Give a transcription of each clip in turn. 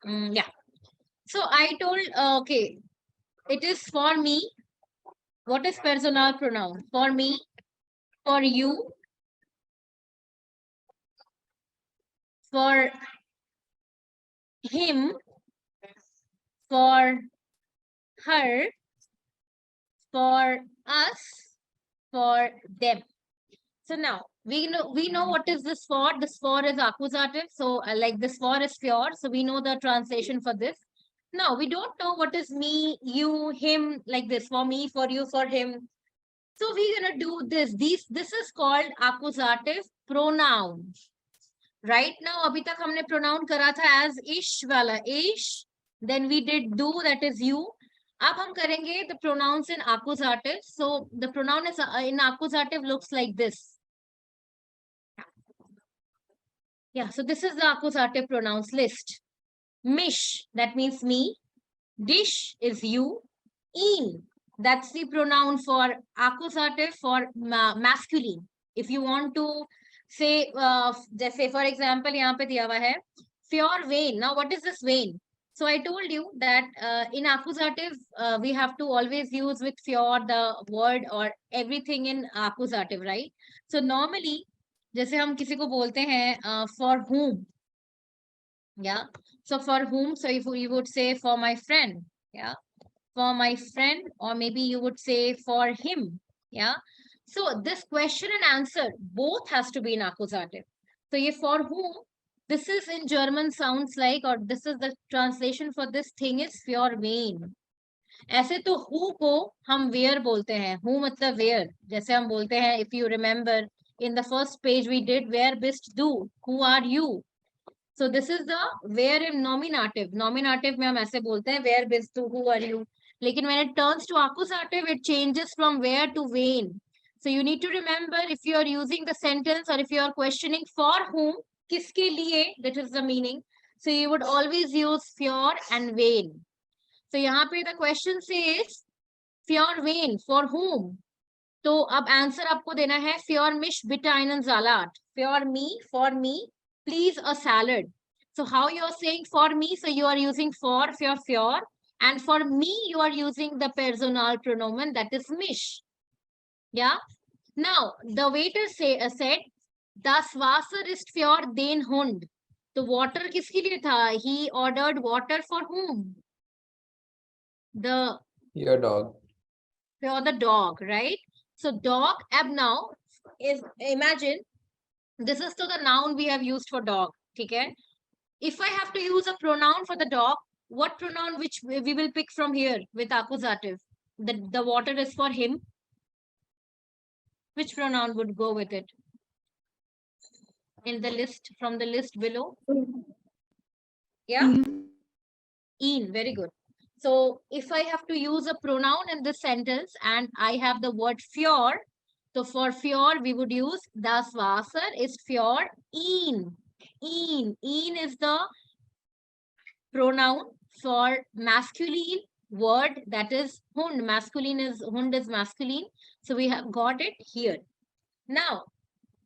Yeah. So I told, okay, it is for me. What is personal pronoun? For me, for you, for him, for her, for us, for them. So now we know what is this for. This for is accusative. So like this for is pure. So we know the translation for this. Now we don't know what is me, you, him, like this. For me, for you, for him. So we're gonna do this. This is called accusative pronoun. Right now, abhi tak humne pronoun kara tha as ish wala ish. Then we did do, that is you. Ab hum karenge the pronouns in accusative. So the pronoun is in accusative looks like this. Yeah, so this is the accusative pronouns list. Mish, that means me. Dish is you. In, that's the pronoun for accusative for masculine. If you want to say, just say for example, यहाँ पे दिया हुआ है pure vein. Now, what is this vein? So I told you that in accusative, we have to always use with pure the word or everything in accusative, right? So normally, जैसे हम किसी को बोलते हैं for whom, yeah. So for whom, so if you would say for my friend, yeah, for my friend, or maybe you would say for him, yeah. So this question and answer both has to be in accusative. So ye for whom, this is in German sounds like, or this is the translation for this thing is for vain. ऐसे तो who को हम where बोलते हैं. Who मतलब where. जैसे हम बोलते हैं, if you remember in the first page we did where best do. Who are you? So this is the where in nominative. Nominative में हम ऐसे बोलते हैं where best do, who are you. लेकिन when it turns to accusative, it changes from where to when. So you need to remember, if you are using the sentence or if you are questioning for whom, किसके लिए, that is the meaning. So you would always use for and when. So यहाँ पे the question says for when, for whom. तो अब answer आपको देना है für mich bitte einen Salat. For me, please a salad. So how you are saying for me? So you are using for, and for me you are using the personal pronoun, that is mich. Yeah. Now the waiter said, das Wasser ist für den Hund. The water किसके लिए था? He ordered water for whom? Your dog. For the dog, right? So dog, ab now is, imagine this is to the noun we have used for dog. Okay. If I have to use a pronoun for the dog, what pronoun which we will pick from here with accusative? The water is for him. Which pronoun would go with it? In the list, from the list below? Yeah? In, very good. So if I have to use a pronoun in this sentence and I have the word für, so for für we would use das Wasser ist für ihn. In is the pronoun for masculine word, that is hund. Hund is masculine. So we have got it here. Now,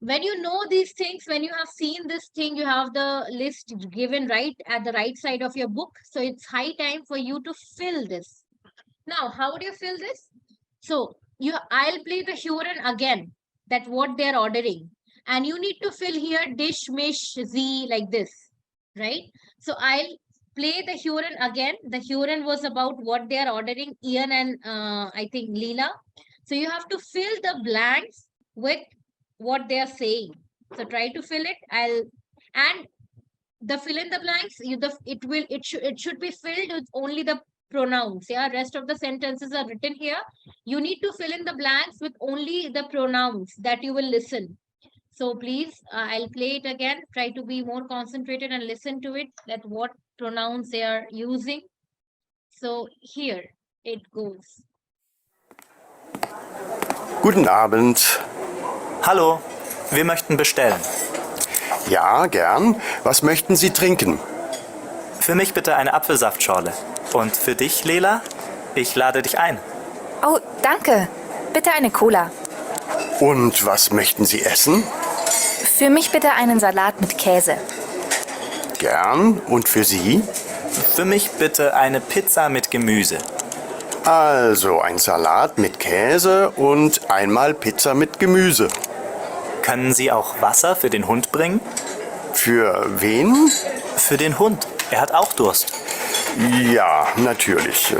when you know these things, when you have seen this thing, you have the list given right at the right side of your book. So it's high time for you to fill this. Now, how would you fill this? So I'll play the Huron again, that what they're ordering. And you need to fill here dish, mish, z, like this, right? So I'll play the Huron again. The Huron was about what they are ordering, Ian and I think Leela. So you have to fill the blanks with what they are saying. So try to fill it. And the fill in the blanks, it should be filled with only the pronouns. Yeah, rest of the sentences are written here. You need to fill in the blanks with only the pronouns that you will listen. So please, I'll play it again. Try to be more concentrated and listen to it, that what pronouns they are using. So here it goes. Guten Abend. Hallo, wir möchten bestellen. Ja, gern. Was möchten Sie trinken? Für mich bitte eine Apfelsaftschorle. Und für dich, Lela? Ich lade dich ein. Oh, danke. Bitte eine Cola. Und was möchten Sie essen? Für mich bitte einen Salat mit Käse. Gern. Und für Sie? Für mich bitte eine Pizza mit Gemüse. Also ein Salat mit Käse und einmal Pizza mit Gemüse. Können Sie auch Wasser für den Hund bringen? Für wen? Für den Hund. Er hat auch Durst. Ja, natürlich.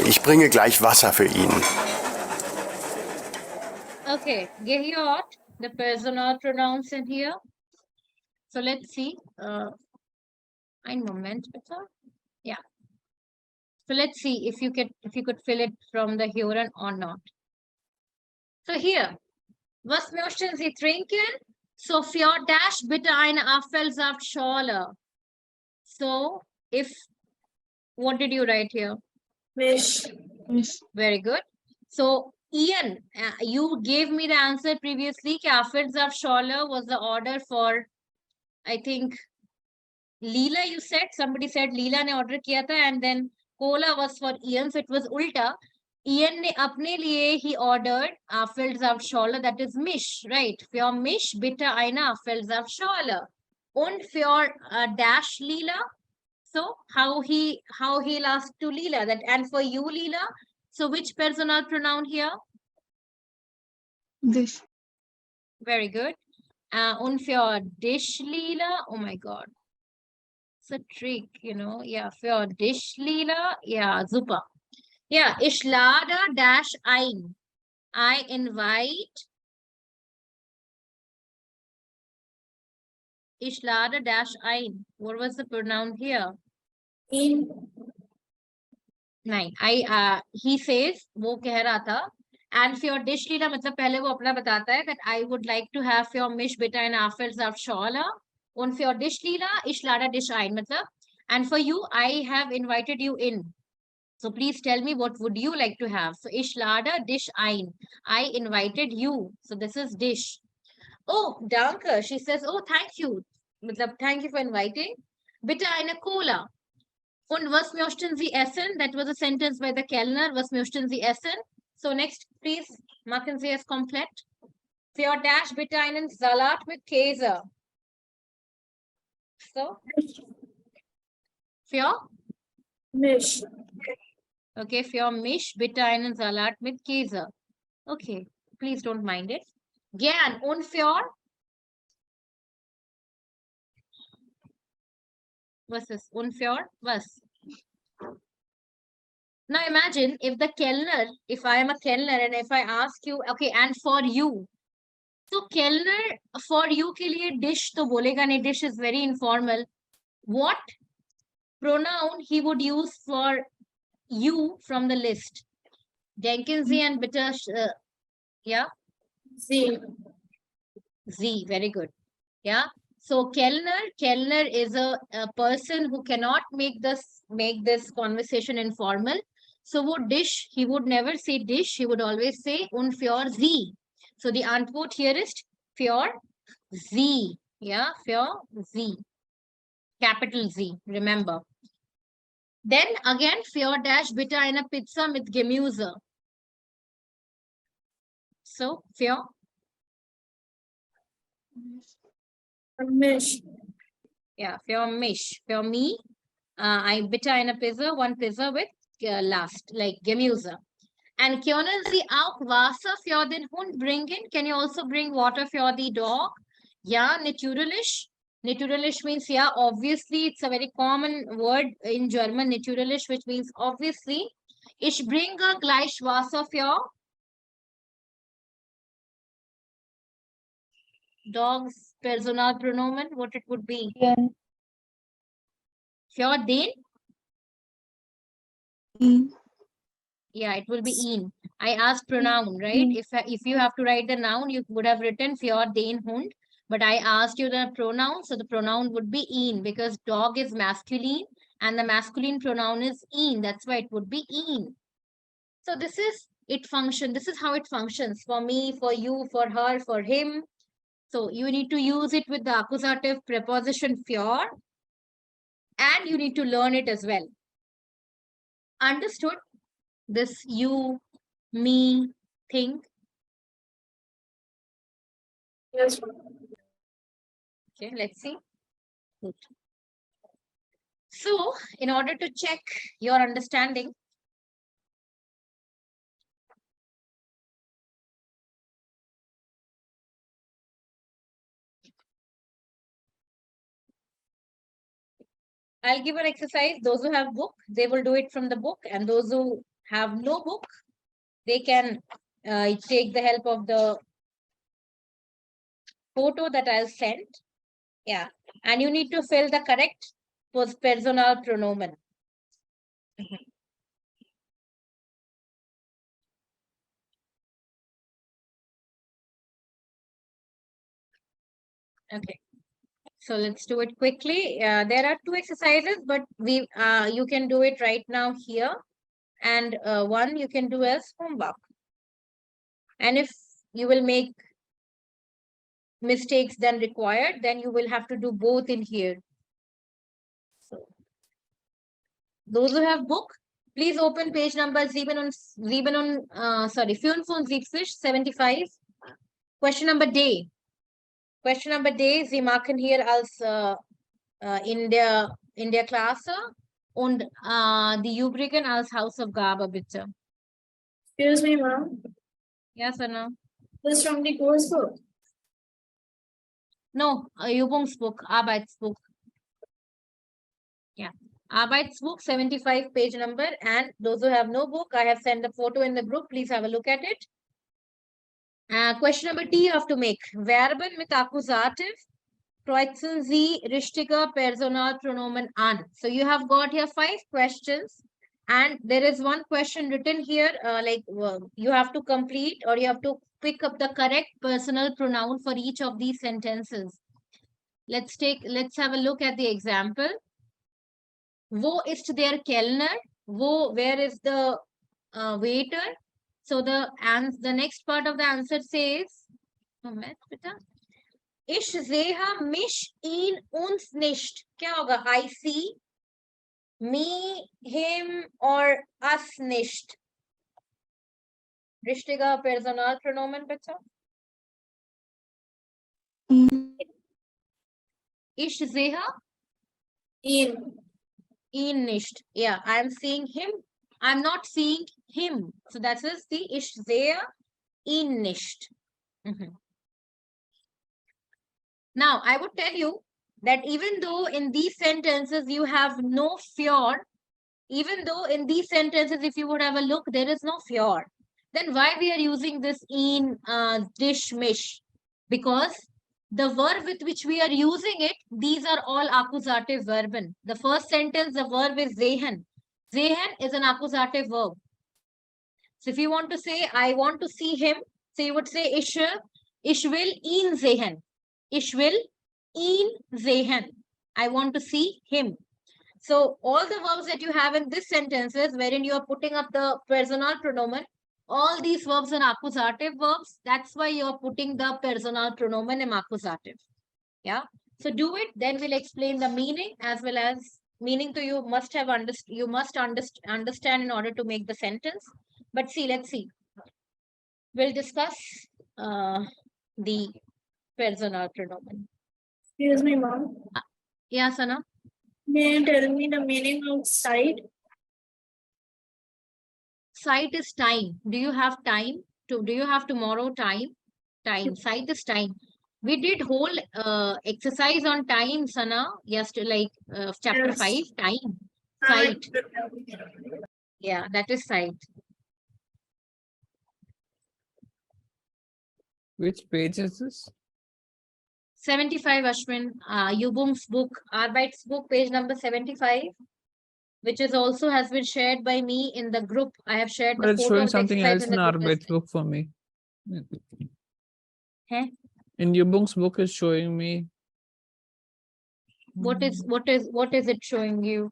Ich bringe gleich Wasser für ihn. Okay, gehört the personal pronouns in here. So let's see. Ein Moment, bitte. Yeah. So let's see if you could fill it from the here or not. So here, was möchten Sie trinken? So für dash bitte eine Apfelsaftschorle. So what did you write here? Mish. Very good. So Ian, you gave me the answer previously. Apfelsaftschorle was the order for, I think, Leela, you said. Somebody said Leela ne order kiya tha, and then cola was for Ian, so it was ulta. Ian ne apne liye he ordered Apfelsaftschorle, that is Mish, right? Für Mish bitte eine Apfelsaftschorle. Und für dash Leela. So how he'll ask to Leela that, and for you Leela. So which personal pronoun here? Dish. Very good. Und für dish Leela. Oh my God. It's a trick, you know. Yeah, für dish Leela. Yeah, super. Yeah, ich lade dash ein. I invite. Ich lade dash ein. What was the pronoun here? In. नहीं, he says, वो कह रहा था, and for your dish लीला मतलब पहले वो अपना बताता है that I would like to have your mish bitte eine Apfelsaftschorle, und für your dish Leela ich lade dich ein मतलब, and for you I have invited you in, so please tell me what would you like to have. So ich lade dich ein, I invited you, so this is dish. Oh, danke, she says, oh thank you, मतलब thank you for inviting, bitte eine Cola. Und was möchten Sie essen? That was a sentence by the Kellner. Was möchten Sie essen? So next, please, machen Sie es komplett. Für dash bitte einen Salat mit Käse. So. Für? Mish. Okay, für mich bitte einen Salat mit Käse. Okay, please don't mind it. Gern. Und für? Was ist? Und für? Was? Now imagine if the Kellner, if I am a Kellner and if I ask you, okay, and for you. So Kellner, for you ke liye dish to bolega nahi, dish is very informal. What pronoun he would use for you from the list? Jenkinsy and bitter, yeah? Z. Z, very good. Yeah. So Kellner is a person who cannot make this conversation informal. So would dish, he would never say dish, he would always say un für Z. So the antwort here is für Z. Yeah, für Z. Capital Z, remember. Then again, für dash bitte eine Pizza mit Gemüse. So, für? Mish. Yeah, für mich. Für me, I bitte eine Pizza, one pizza with last, like Gemüse. And können Sie auch Wasser für den Hund bringen? Can you also bring water for the dog? Yeah, natürlich. Natürlich means, yeah, obviously, it's a very common word in German, natürlich, which means obviously. Ich bringe gleich Wasser für dog's personal pronoun, what it would be? Für den? Yeah, it will be in. I asked pronoun, right? If you have to write the noun, you would have written für den Hund. But I asked you the pronoun, so the pronoun would be in, because dog is masculine and the masculine pronoun is in. That's why it would be in. So this is it function. This is how it functions for me, for you, for her, for him. So you need to use it with the accusative preposition für, and you need to learn it as well. Understood? This you, me, thing. Yes. Okay, let's see. Good. So, in order to check your understanding, I'll give an exercise. Those who have book, they will do it from the book, and those who have no book, they can take the help of the photo that I'll send. Yeah, and you need to fill the correct personal pronoun. Okay, so let's do it quickly. There are 2 exercises, but you can do it right now here, and one you can do as homework. And if you will make mistakes than required, then you will have to do both in here. So those who have book, please open page number 75. Question number D. Question number D, Sie machen hier als in der Klasse und die übrigen als Hausaufgabe, bitte. Excuse me, ma'am. Yes or no? This is from the course book. No, Übungsbuch, Arbeitsbuch. Yeah, Arbeitsbuch, 75 page number. And those who have no book, I have sent a photo in the group. Please have a look at it. Question number D you have to make. Verben mit Akkusativ kreuzen Sie richtige Personalpronomen an. So you have got here 5 questions. And there is one question written here, you have to complete or you have to pick up the correct personal pronoun for each of these sentences. Let's have a look at the example. Wo ist der Kellner? Where is the waiter? So the next part of the answer says, Moment, bitte. Ich sehe mich, ihn, uns nicht. क्या होगा? I see me, him, or us nicht. Richtiger Personalpronomen, bitte. Ich sehe ihn nicht. Yeah, I'm seeing him. I'm not seeing him. So that is the ich sehe ihn nicht. Now, I would tell you that even though in these sentences you have no fear, even though in these sentences, if you would have a look, there is no fear, then why we are using this in dish mish? Because the verb with which we are using it, these are all accusative verben. The first sentence, the verb is sehen. Sehen is an accusative verb. So if you want to say, I want to see him, so you would say, ich will ihn sehen. Ich will ihn sehen. I want to see him. So all the verbs that you have in this sentences, wherein you are putting up the personal pronoun, all these verbs are accusative verbs. That's why you are putting the personal pronoun in accusative. Yeah. So do it. Then we'll explain the meaning as well as meaning to you must have understand in order to make the sentence. But see, let's see. We'll discuss the personal pronoun. Excuse me, ma'am. Yeah, Sana. May you tell me the meaning of sight? Sight is time. Do you have time? Do you have tomorrow time? Time. Sight is time. We did whole exercise on time, Sana. Yesterday, like chapter Yes. 5, time. Sight. Yeah, that is sight. Which page is this? 75, Ashwin. Übungsbuch, Arbeitsbuch, page number 75, which is also has been shared by me in the group. I have shared But the it's photo showing of the something exercise else in in the our group. as well. book for me. Huh? In Yubung's book is showing me. What is it showing you?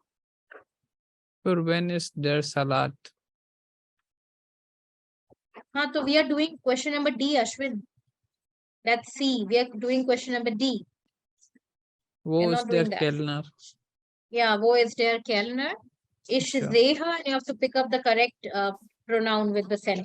For when is there salat? So we are doing question number D, Ashwin. That's C. We are doing question number D. Wo We're is not there doing that. Kellner? Yeah, wo ist der Kellner? Ich Sure. sehe, and you have to pick up the correct pronoun with the sentence.